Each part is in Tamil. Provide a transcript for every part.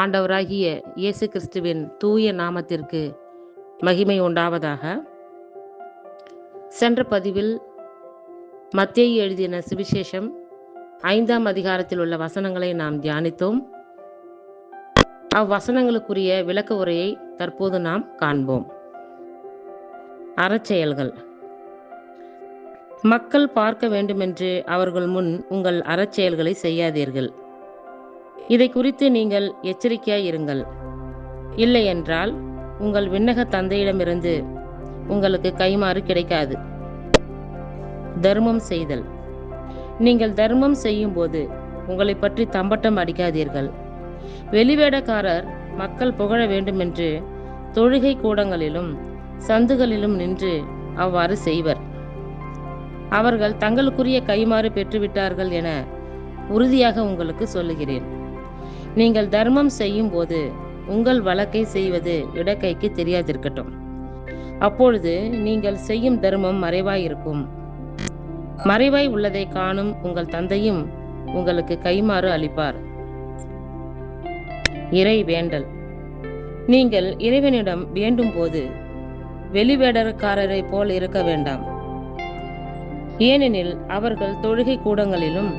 ஆண்டவராகிய இயேசு கிறிஸ்துவின் தூய நாமத்திற்கு மகிமை உண்டாவதாக. சென்ற பதிவில் மத்தேயு எழுதின சுவிசேஷம் 5ஆம் அதிகாரத்தில் உள்ள வசனங்களை நாம் தியானித்தோம். அவ்வசனங்களுக்குரிய விளக்க உரையை தற்போது நாம் காண்போம். அறச்செயல்கள். மக்கள் பார்க்க வேண்டுமென்று அவர்கள் முன் உங்கள் அறச்செயல்களை செய்யாதீர்கள். இதை குறித்து நீங்கள் எச்சரிக்கையாய் இருங்கள். இல்லையென்றால் உங்கள் விண்ணக தந்தையிடமிருந்து உங்களுக்கு கைமாறு கிடைக்காது. தர்மம் செய்தல். நீங்கள் தர்மம் செய்யும் போது உங்களை பற்றி தம்பட்டம் அடிக்காதீர்கள். வெளிவேடக்காரர் மக்கள் புகழ வேண்டுமென்று தொழுகை கூடங்களிலும் சந்துகளிலும் நின்று அவ்வாறு செய்வர். அவர்கள் தங்களுக்குரிய கைமாறு பெற்றுவிட்டார்கள் என உறுதியாக உங்களுக்கு சொல்லுகிறேன். நீங்கள் தர்மம் செய்யும் போது உங்கள் வழக்கை செய்வது இடக்கைக்கு தெரியாதிருக்கட்டும். அப்பொழுது நீங்கள் செய்யும் தர்மம் மறைவாய் இருக்கும். மறைவாய் உள்ளதை காணும் உங்கள் தந்தையும் உங்களுக்கு கைமாறு அளிப்பார். இறை வேண்டல். நீங்கள் இறைவனிடம் வேண்டும் போது வெளிவேடக்காரரை போல் இருக்க வேண்டாம். ஏனெனில் அவர்கள் தொழுகை கூடங்களிலும்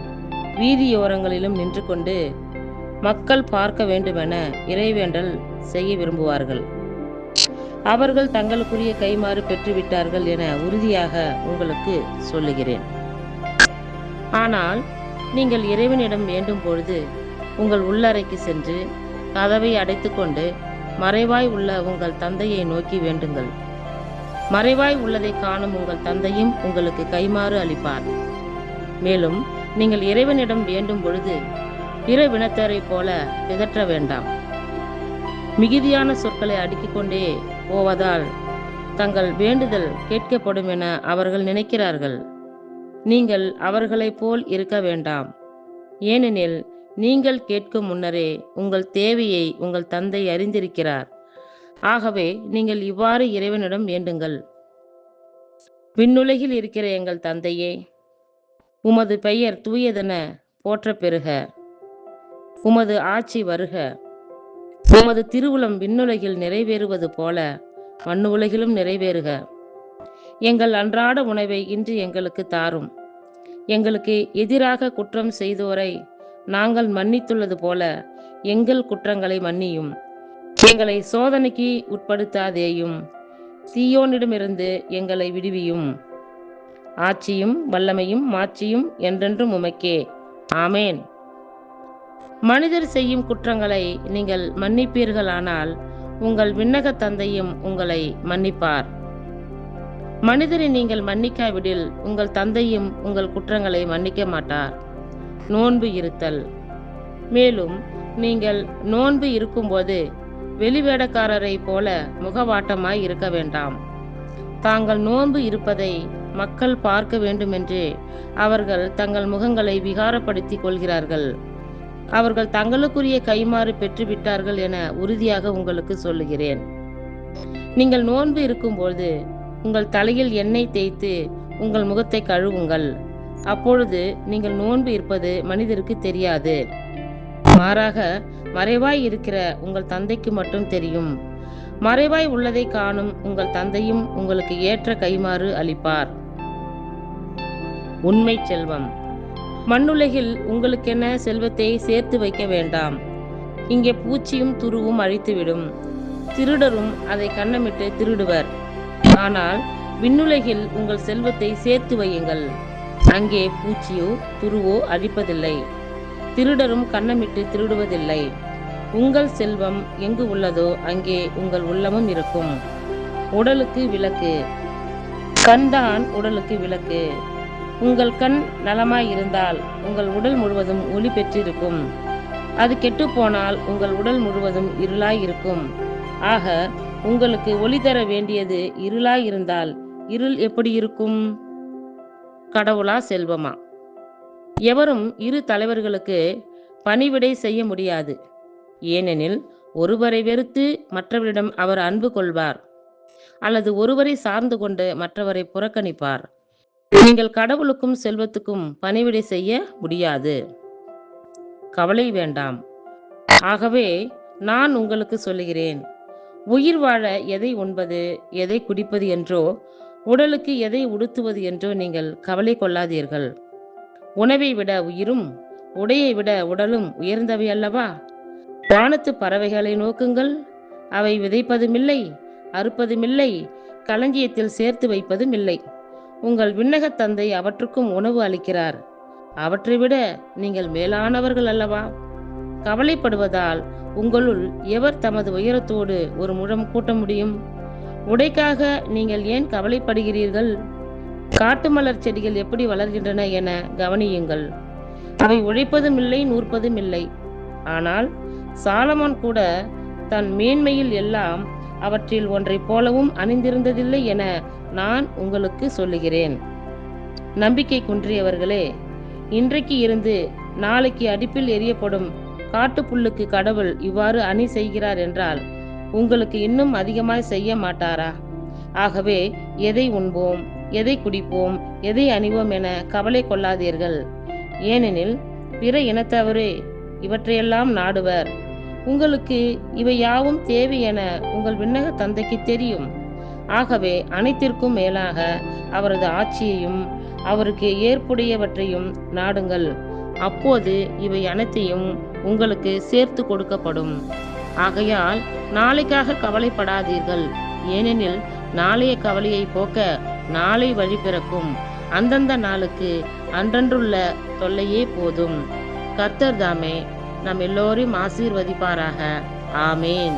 வீதியோரங்களிலும் நின்று கொண்டு மக்கள் பார்க்க வேண்டுமென இறைவேண்டல் செய்ய விரும்புவார்கள். அவர்கள் தங்களுக்குரிய கைமாறு பெற்றுவிட்டார்கள் என உறுதியாக உங்களுக்கு சொல்லுகிறேன். ஆனால் நீங்கள் இறைவனிடம் வேண்டும் பொழுது உங்கள் உள்ளறைக்கு சென்று கதவை அடைத்துக்கொண்டு மறைவாய் உள்ள உங்கள் தந்தையை நோக்கி வேண்டுங்கள். மறைவாய் உள்ளதை காணும் உங்கள் தந்தையும் உங்களுக்கு கைமாறு அளிப்பார். மேலும் நீங்கள் இறைவனிடம் வேண்டும் பொழுது பிற வினத்தரை போல பிதற்ற வேண்டாம். மிகுதியான சொற்களை அடுக்கிக் கொண்டே போவதால் தங்கள் வேண்டுதல் கேட்கப்படும் என அவர்கள் நினைக்கிறார்கள். நீங்கள் அவர்களைப் போல் இருக்க வேண்டாம். ஏனெனில் நீங்கள் கேட்கும் முன்னரே உங்கள் தேவையை உங்கள் தந்தை அறிந்திருக்கிறார். ஆகவே நீங்கள் இவ்வாறு இறைவனிடம் வேண்டுங்கள். விண்ணுலகில் இருக்கிற எங்கள் தந்தையே, உமது பெயர் தூயதென போற்ற பெறுக. உமது ஆட்சி வருக. உமது திருவுளம் விண்ணுலகில் நிறைவேறுவது போல மண்ணுலகிலும் நிறைவேறுக. எங்கள் அன்றாட உணவை இன்று எங்களுக்கு தாரும். எங்களுக்கு எதிராக குற்றம் செய்தோரை நாங்கள் மன்னித்துள்ளது போல எங்கள் குற்றங்களை மன்னியும். எங்களை சோதனைக்கு உட்படுத்தாதேயும். தீயோனிடமிருந்து எங்களை விடுவியும். ஆட்சியும் வல்லமையும் மாட்சியும் என்றென்றும் உமக்கே. ஆமேன். மனிதர் செய்யும் குற்றங்களை நீங்கள் மன்னிப்பீர்களானால் உங்கள் விண்ணக தந்தையும் உங்களை மன்னிப்பார். மனிதரை நீங்கள் மன்னிக்காவிடில் உங்கள் தந்தையும் உங்கள் குற்றங்களை மன்னிக்க மாட்டார். நோன்பு இருத்தல். மேலும் நீங்கள் நோன்பு இருக்கும்போது வெளிவேடக்காரரை போல முகவாட்டமாய் இருக்க வேண்டாம். தாங்கள் நோன்பு இருப்பதை மக்கள் பார்க்க வேண்டுமென்று அவர்கள் தங்கள் முகங்களை விகாரப்படுத்திக் கொள்கிறார்கள். அவர்கள் தங்களுக்குரிய கைமாறு பெற்றுவிட்டார்கள் என உறுதியாக உங்களுக்கு சொல்லுகிறேன். நீங்கள் நோன்பு இருக்கும்போது உங்கள் தலையில் எண்ணெய் தேய்த்து உங்கள் முகத்தை கழுவுங்கள். அப்பொழுது நீங்கள் நோன்பு இருப்பது மனிதருக்கு தெரியாது. மாறாக மறைவாய் இருக்கிற உங்கள் தந்தைக்கு மட்டும் தெரியும். மறைவாய் உள்ளதை காணும் உங்கள் தந்தையும் உங்களுக்கு ஏற்ற கைமாறு அளிப்பார். உண்மை செல்வம். மண்ணுலகில் உங்களுக்கென செல்வத்தை சேர்த்து வைக்க வேண்டாம். இங்கே பூச்சியும் துருவும் அழித்துவிடும், திருடரும் அதை கன்னமிட்டு திருடுவர். ஆனால் விண்ணுலகில் உங்கள் செல்வத்தை சேர்த்து வையுங்கள். அங்கே பூச்சியோ துருவோ அழிப்பதில்லை, திருடரும் கன்னமிட்டு திருடுவதில்லை. உங்கள் செல்வம் எங்கு உள்ளதோ அங்கே உங்கள் உள்ளமும் இருக்கும். உடலுக்கு விளக்கு. கண்தான் உடலுக்கு விளக்கு. உங்கள் கண் நலமாய் இருந்தால் உங்கள் உடல் முழுவதும் ஒளி பெற்றிருக்கும். அது கெட்டுப்போனால் உங்கள் உடல் முழுவதும் இருளாய் இருக்கும். ஆக உங்களுக்கு ஒளி தர வேண்டியது இருளாய் இருந்தால் இருள் எப்படி இருக்கும்? கடவுளா செல்வமா? எவரும் இரு தலைவர்களுக்கு பணிவிடை செய்ய முடியாது. ஏனெனில் ஒருவரை வெறுத்து மற்றவரிடம் அவர் அன்பு கொள்வார், அல்லது ஒருவரை சார்ந்து கொண்டு மற்றவரை புறக்கணிப்பார். நீங்கள் கடவுளுக்கும் செல்வத்துக்கும் பணிவிடை செய்ய முடியாது. கவலை வேண்டாம். ஆகவே நான் உங்களுக்கு சொல்லுகிறேன், உயிர் வாழ எதை உண்பது, எதை குடிப்பது என்றோ, உடலுக்கு எதை உடுத்துவது என்றோ நீங்கள் கவலை கொள்ளாதீர்கள். உணவை விட உயிரும், உடையை விட உடலும் உயர்ந்தவை அல்லவா? வானத்து பறவைகளை நோக்குங்கள், அவை விதைப்பதுமில்லை, அறுப்பதுமில்லை, களஞ்சியத்தில் சேர்த்து வைப்பதும் இல்லை. உங்கள் விண்ணகத் தந்தை அவற்றுக்கும் உணவு அளிக்கிறார். அவற்றை விட நீங்கள் மேலானவர்கள் அல்லவா? கவலைப்படுவதால் உங்களுள் எவர் தமது உயரத்தோடு ஒரு முழம் கூட்ட முடியும்? உடைக்காக நீங்கள் ஏன் கவலைப்படுகிறீர்கள்? காட்டு மலர் செடிகள் எப்படி வளர்கின்றன என கவனியுங்கள். அவை உழைப்பதும் இல்லை, நூற்பதும் இல்லை. ஆனால் சாலமோன் கூட தன் மேன்மையில் எல்லாம் அவற்றில் ஒன்றைப் போலவும் அணிந்திருந்ததில்லை என நான் உங்களுக்கு சொல்லுகிறேன். நம்பிக்கை குன்றியவர்களே, இன்றைக்கு இருந்து நாளைக்கு அடுப்பில் எரியப்படும் காட்டுப்புல்லுக்கு கடவுள் இவ்வாறு அணி செய்கிறார் என்றால் உங்களுக்கு இன்னும் அதிகமாய் செய்ய மாட்டாரா? ஆகவே எதை உண்போம், எதை குடிப்போம், எதை அணிவோம் என கவலை கொள்ளாதீர்கள். ஏனெனில் பிற இனத்தவரே இவற்றையெல்லாம் நாடுவர். உங்களுக்கு இவை யாவும் தேவை என உங்கள் விண்ணக தந்தைக்கு தெரியும். ஆகவே அனைத்திற்கும் மேலாக அவரது ஆட்சியையும் அவருக்கு ஏற்புடையவற்றையும் நாடுங்கள். அப்போது இவை அனைத்தையும் உங்களுக்கு சேர்த்து கொடுக்கப்படும். ஆகையால் நாளைக்காக கவலைப்படாதீர்கள். ஏனெனில் நாளைய கவலையை போக்க நாளை வழி பிறக்கும். அந்தந்த நாளுக்கு அன்றன்றுள்ள தொல்லையே போதும். கர்த்தர் தாமே நம் எல்லோரையும் ஆசீர்வதிப்பாராக. ஆமேன்.